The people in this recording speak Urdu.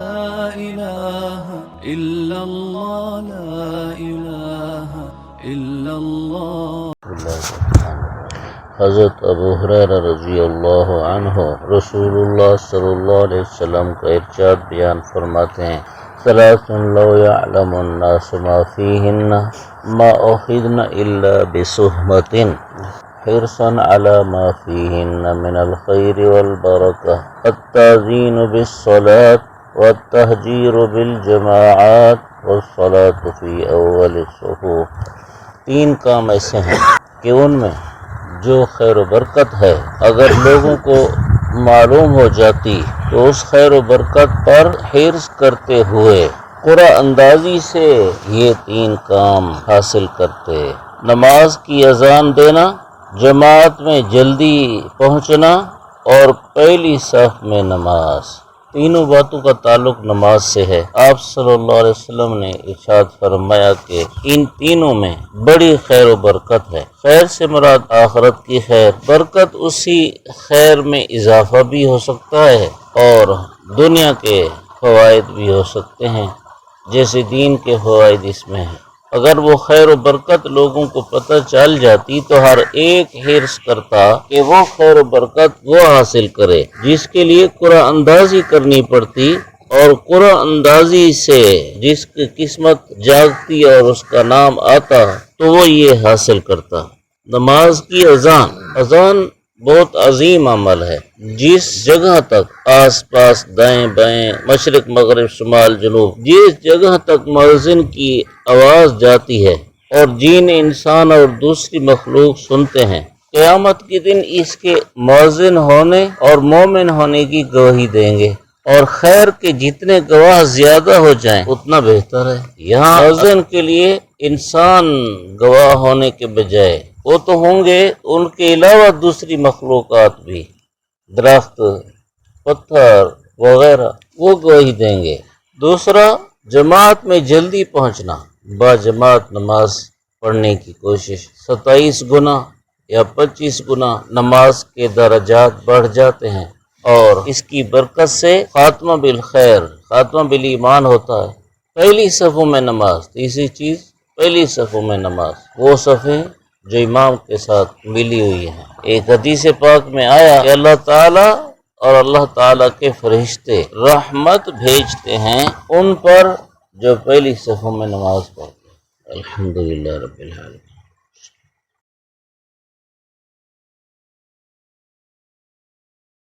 لا إله إلا الله لا إله إلا الله. حضرت ابو ہریرہ رضی اللہ عنہ رسول اللہ صلی اللہ علیہ وسلم کا ارشاد بیان فرماتے ہیں، ثلاث لو يعلم الناس ما فيهن ما أخذن إلا بسهمة حرصا على ما فيهن من الخير والبركة، التعظيم بالصلاة والتهجير بالجماعات والصلاة في أول الصفوف۔ تین کام ایسے ہیں کہ ان میں جو خیر و برکت ہے اگر لوگوں کو معلوم ہو جاتی تو اس خیر و برکت پر حرص کرتے ہوئے قرآن اندازی سے یہ تین کام حاصل کرتے۔ نماز کی اذان دینا، جماعت میں جلدی پہنچنا اور پہلی صف میں نماز۔ تینوں باتوں کا تعلق نماز سے ہے۔ آپ صلی اللہ علیہ وسلم نے ارشاد فرمایا کہ ان تینوں میں بڑی خیر و برکت ہے۔ خیر سے مراد آخرت کی خیر، برکت اسی خیر میں اضافہ بھی ہو سکتا ہے اور دنیا کے فوائد بھی ہو سکتے ہیں، جیسے دین کے فوائد اس میں ہیں۔ اگر وہ خیر و برکت لوگوں کو پتہ چل جاتی تو ہر ایک حرص کرتا کہ وہ خیر و برکت وہ حاصل کرے جس کے لیے قرآن اندازی کرنی پڑتی، اور قرآن اندازی سے جس کی قسمت جاگتی اور اس کا نام آتا تو وہ یہ حاصل کرتا۔ نماز کی اذان بہت عظیم عمل ہے۔ جس جگہ تک آس پاس دائیں بائیں مشرق مغرب شمال جنوب جس جگہ تک مؤذن کی آواز جاتی ہے اور جن انسان اور دوسری مخلوق سنتے ہیں، قیامت کے دن اس کے مؤذن ہونے اور مومن ہونے کی گواہی دیں گے، اور خیر کے جتنے گواہ زیادہ ہو جائیں اتنا بہتر ہے۔ یہاں مؤذن کے لیے انسان گواہ ہونے کے بجائے وہ تو ہوں گے، ان کے علاوہ دوسری مخلوقات بھی، درخت پتھر وغیرہ، وہ گواہی دیں گے۔ دوسرا، جماعت میں جلدی پہنچنا، با جماعت نماز پڑھنے کی کوشش۔ 27 گنا یا 25 گنا نماز کے درجات بڑھ جاتے ہیں، اور اس کی برکت سے خاتمہ بالخیر، خاتمہ بالایمان ہوتا ہے۔ پہلی صفوں میں نماز، تیسری چیز پہلی صفوں میں نماز، وہ صفیں جو امام کے ساتھ ملی ہوئی ہیں۔ ایک حدیث پاک میں آیا کہ اللہ تعالیٰ اور اللہ تعالیٰ کے فرشتے رحمت بھیجتے ہیں ان پر جو پہلی صفوں میں نماز پڑھتے ہیں۔ الحمدللہ رب العالمین۔